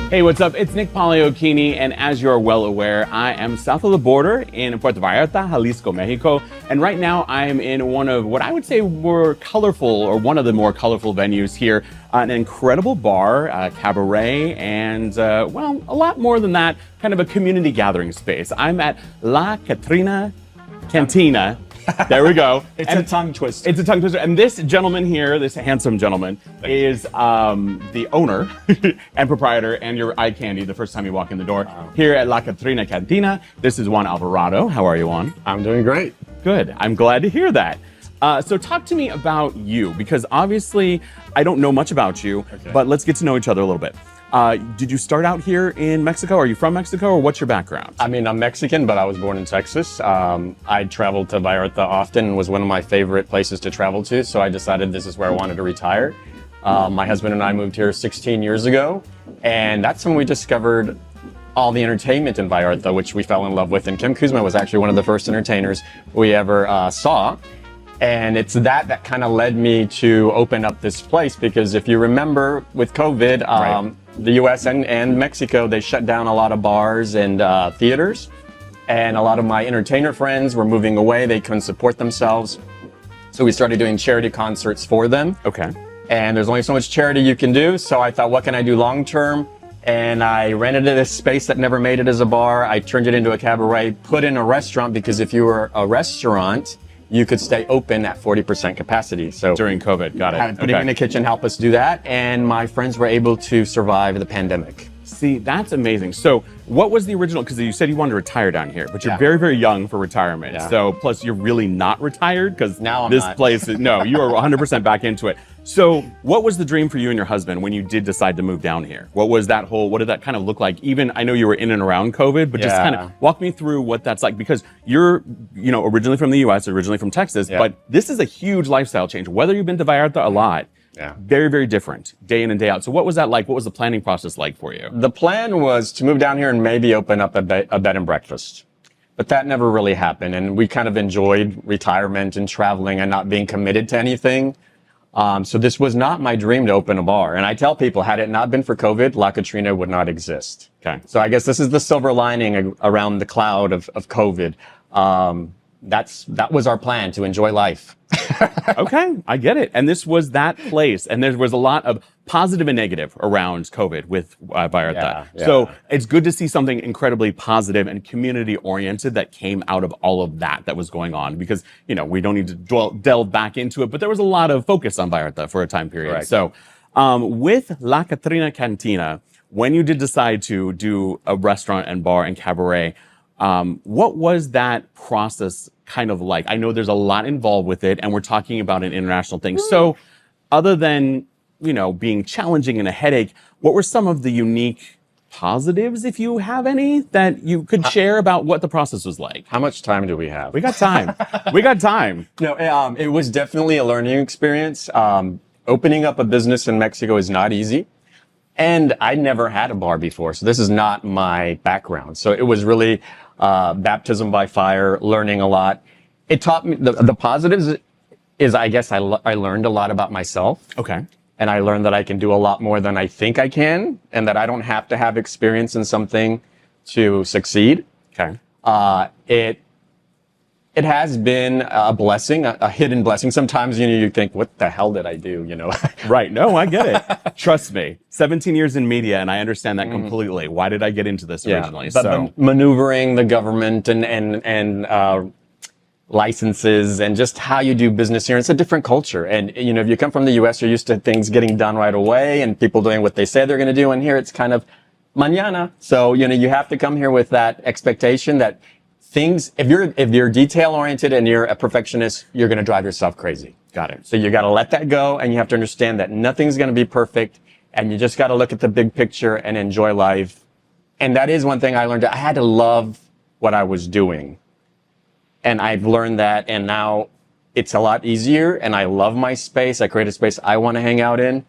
Hey, what's up? It's Nick Pagliochini, and as you're well aware, I am south of the border in Puerto Vallarta, Jalisco, Mexico. And right now I am in one of what I would say were colorful, or one of the more colorful venues here. An incredible bar, cabaret, and well, a lot more than that, kind of a community gathering space. I'm at La Catrina Cantina. There we go. It's a tongue twister. It's a tongue twister. And this gentleman here, this handsome gentleman, is the owner and proprietor and your eye candy the first time you walk in the door here at La Catrina Cantina. This is Juan Alvarado. How are you, Juan? I'm doing great. Good. I'm glad to hear that. So talk to me about you, because obviously I don't know much about you, but let's get to know each other a little bit. Did you start out here in Mexico? Are you from Mexico, or what's your background? I mean, I'm Mexican, but I was born in Texas. I traveled to Vallarta often, and was one of my favorite places to travel to, so I decided this is where I wanted to retire. My husband and I moved here 16 years ago, and that's when we discovered all the entertainment in Vallarta, which we fell in love with, and Kim Kuzma was actually one of the first entertainers we ever saw. And it's that kind of led me to open up this place, because if you remember with COVID, the US and Mexico, they shut down a lot of bars and theaters. And a lot of my entertainer friends were moving away. They couldn't support themselves. So we started doing charity concerts for them. Okay. And there's only so much charity you can do. So I thought, what can I do long term? And I rented this space that never made it as a bar. I turned it into a cabaret, put in a restaurant, because if you were a restaurant, you could stay open at 40% capacity. So during COVID, got it. Putting in the kitchen helped us do that, and my friends were able to survive the pandemic. See, that's amazing. So what was the original, because you said you wanted to retire down here, but you're very, very young for retirement. Yeah. So plus you're really not retired, because now I'm this not. place, no, you are 100% back into it. So what was the dream for you and your husband when you did decide to move down here? What was that what did that kind of look like? Even, I know you were in and around COVID, but just kind of walk me through what that's like, because you're, originally from the US, originally from Texas, but this is a huge lifestyle change. Whether you've been to Vallarta a lot, very, very different, day in and day out. So what was that like? What was the planning process like for you? The plan was to move down here and maybe open up a bed and breakfast. But that never really happened. And we kind of enjoyed retirement and traveling and not being committed to anything. So this was not my dream to open a bar. And I tell people, had it not been for COVID, La Catrina would not exist. Okay. So I guess this is the silver lining around the cloud of COVID. That was our plan, to enjoy life. Okay, I get it. And this was that place. And there was a lot of positive and negative around COVID with Vallarta. So it's good to see something incredibly positive and community oriented that came out of all of that was going on, because, we don't need to delve back into it, but there was a lot of focus on Vallarta for a time period. Right. So with La Catrina Cantina, when you did decide to do a restaurant and bar and cabaret, what was that process kind of like? I know there's a lot involved with it, and we're talking about an international thing. So other than, being challenging and a headache, what were some of the unique positives, if you have any, that you could share about what the process was like? How much time do we have? We got time. We got time. No, it was definitely a learning experience. Opening up a business in Mexico is not easy. And I never had a bar before, so this is not my background. So it was really baptism by fire, learning a lot. It taught me, the positives is, I guess, I learned a lot about myself. Okay. And I learned that I can do a lot more than I think I can, and that I don't have to have experience in something to succeed. Okay. It has been a blessing, a hidden blessing. Sometimes, you think, what the hell did I do, Right. No, I get it. Trust me. 17 years in media, and I understand that completely. Why did I get into this originally? But maneuvering the government and licenses and just how you do business here, it's a different culture. And, if you come from the US, you're used to things getting done right away and people doing what they say they're going to do. And here it's kind of mañana. So, you have to come here with that expectation that things, if you're detail oriented and you're a perfectionist, you're going to drive yourself crazy. Got it. So you got to let that go, and you have to understand that nothing's going to be perfect, and you just got to look at the big picture and enjoy life. And that is one thing I learned. I had to love what I was doing. And I've learned that, and now it's a lot easier, and I love my space. I create a space I want to hang out in,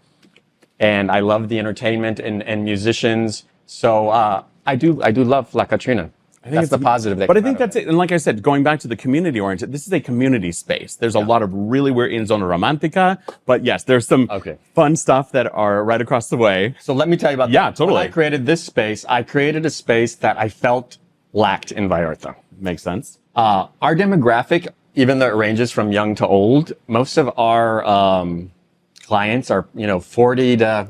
and I love the entertainment and musicians. So I do love La Catrina. That's the positive. But I think that's it. And like I said, going back to the community oriented, this is a community space. There's a lot of really, we're in Zona Romantica, but yes, there's some fun stuff that are right across the way. So let me tell you about that. Yeah, totally. When I created this space, I created a space that I felt lacked in Vallarta. Makes sense. Our demographic, even though it ranges from young to old, most of our clients are, 40 to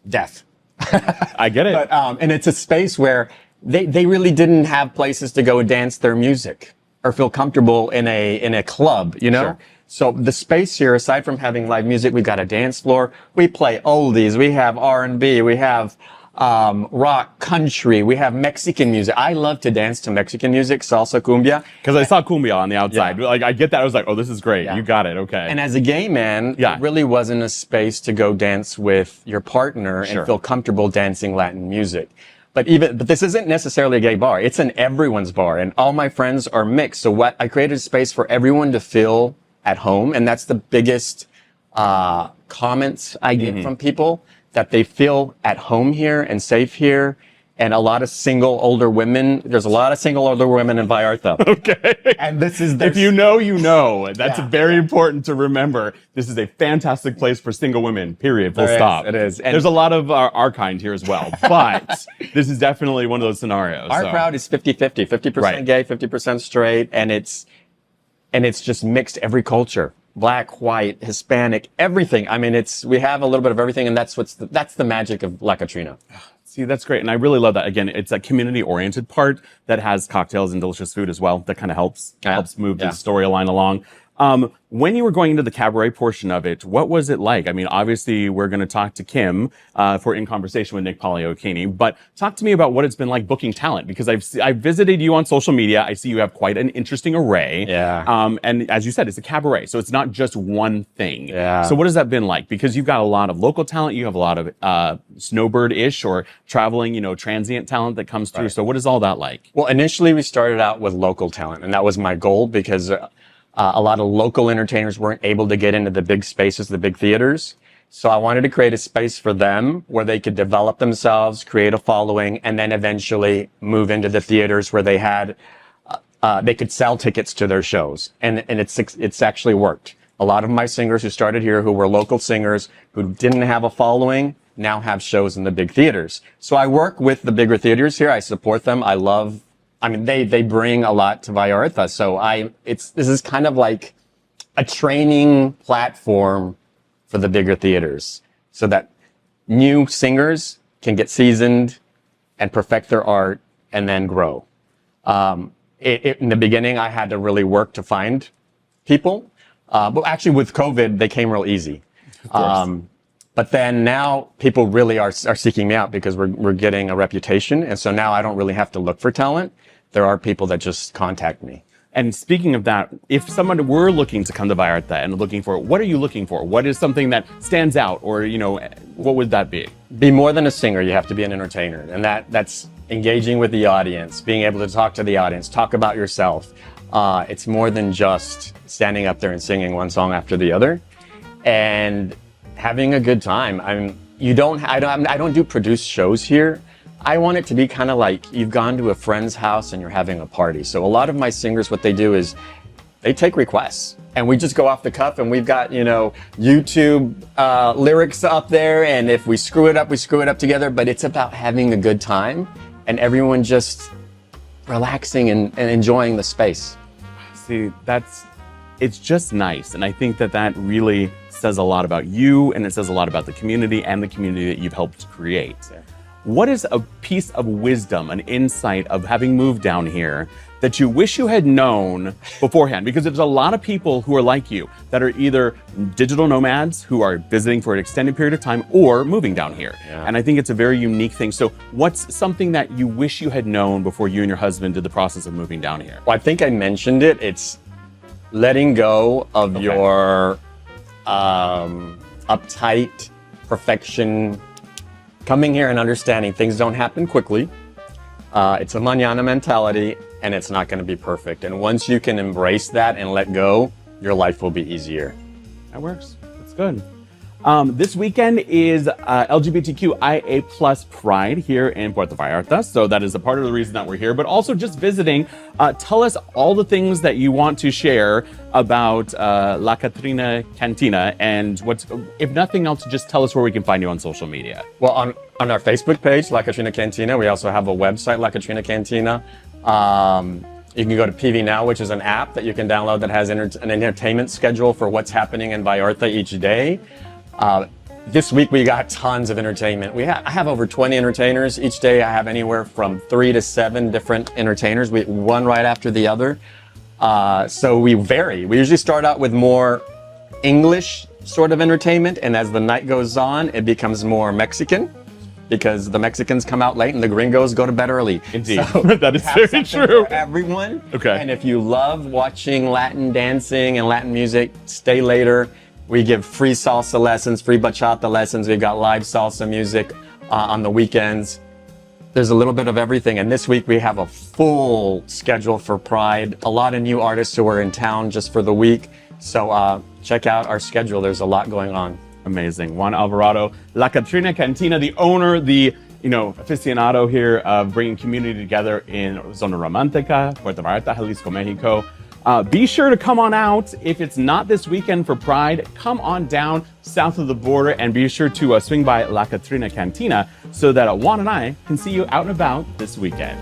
death. I get it. But, and it's a space where they really didn't have places to go dance their music or feel comfortable in a club, Sure. So the space here, aside from having live music, we've got a dance floor. We play oldies. We have R&B. We have rock, country. We have Mexican music. I love to dance to Mexican music, salsa, cumbia. Because I saw cumbia on the outside. Yeah. Like, I get that. I was like, oh, this is great. Yeah. You got it. Okay. And as a gay man, it really wasn't a space to go dance with your partner and feel comfortable dancing Latin music. But this isn't necessarily a gay bar. It's an everyone's bar, and all my friends are mixed. So I created a space for everyone to feel at home, and that's the biggest comments I get from people, that they feel at home here and safe here. And a lot of single older women. There's a lot of single older women in Vallarta. Okay. And this is if you know, you know. That's very important to remember. This is a fantastic place for single women. Period. Full stop. It is. And there's a lot of our kind here as well. But this is definitely one of those scenarios. Our crowd is 50-50. 50% gay, 50% straight, and it's just mixed every culture. Black, white, Hispanic, everything. I mean, we have a little bit of everything, and that's the magic of La Catrina. See, that's great. And I really love that. Again, it's a community-oriented part that has cocktails and delicious food as well. That kind of helps move the storyline along. When you were going into the cabaret portion of it, what was it like? I mean, obviously, we're going to talk to Kim for In Conversation with Nick Pagliochini, but talk to me about what it's been like booking talent, because I've visited you on social media. I see you have quite an interesting array. Yeah. And as you said, it's a cabaret, so it's not just one thing. Yeah. So what has that been like? Because you've got a lot of local talent, you have a lot of snowbird-ish or traveling, transient talent that comes through. So what is all that like? Well, initially we started out with local talent, and that was my goal, because a lot of local entertainers weren't able to get into the big spaces, the big theaters. So I wanted to create a space for them where they could develop themselves, create a following, and then eventually move into the theaters where they had, they could sell tickets to their shows. And it's actually worked. A lot of my singers who started here, who were local singers, who didn't have a following, now have shows in the big theaters. So I work with the bigger theaters here. I support them. They bring a lot to Vallarta. So this is kind of like a training platform for the bigger theaters, so that new singers can get seasoned and perfect their art and then grow. In the beginning, I had to really work to find people. But actually with COVID, they came real easy. Of course. But then now people really are seeking me out, because we're getting a reputation. And so now I don't really have to look for talent. There are people that just contact me. And speaking of that, if someone were looking to come to Vallarta and looking for, what are you looking for? What is something that stands out, or, what would that be? Be more than a singer. You have to be an entertainer. And that's engaging with the audience, being able to talk to the audience, talk about yourself. It's more than just standing up there and singing one song after the other, and having a good time. I don't do produced shows here. I want it to be kind of like you've gone to a friend's house and you're having a party. So a lot of my singers, what they do is they take requests, and we just go off the cuff, and we've got, YouTube lyrics up there. And if we screw it up, we screw it up together. But it's about having a good time and everyone just relaxing and enjoying the space. See, it's just nice. And I think that really says a lot about you, and it says a lot about the community that you've helped create. Yeah. What is a piece of wisdom, an insight of having moved down here that you wish you had known beforehand? Because there's a lot of people who are like you, that are either digital nomads who are visiting for an extended period of time or moving down here. Yeah. And I think it's a very unique thing. So what's something that you wish you had known before you and your husband did the process of moving down here? Well, I think I mentioned it. It's letting go of your uptight perfection. Coming here and understanding things don't happen quickly. It's a mañana mentality, and it's not going to be perfect. And once you can embrace that and let go, your life will be easier. That works. That's good. This weekend is LGBTQIA plus Pride here in Puerto Vallarta. So that is a part of the reason that we're here, but also just visiting. Tell us all the things that you want to share about La Catrina Cantina, and if nothing else, just tell us where we can find you on social media. Well, on our Facebook page, La Catrina Cantina, we also have a website, La Catrina Cantina. You can go to PV Now, which is an app that you can download that has an entertainment schedule for what's happening in Vallarta each day. This week we got tons of entertainment. I have over 20 entertainers. Each day I have anywhere from 3 to 7 different entertainers, one right after the other. So we vary. We usually start out with more English sort of entertainment, and as the night goes on, it becomes more Mexican, because the Mexicans come out late and the gringos go to bed early. Indeed, so that is very true. For everyone. Okay. And if you love watching Latin dancing and Latin music, stay later. We give free salsa lessons, free bachata lessons. We've got live salsa music on the weekends. There's a little bit of everything. And this week we have a full schedule for Pride. A lot of new artists who are in town just for the week. So check out our schedule. There's a lot going on. Amazing. Juan Alvarado, La Catrina Cantina, the owner, the aficionado here of bringing community together in Zona Romantica, Puerto Vallarta, Jalisco, Mexico. Be sure to come on out. If it's not this weekend for Pride, come on down south of the border and be sure to swing by La Catrina Cantina so that Juan and I can see you out and about this weekend.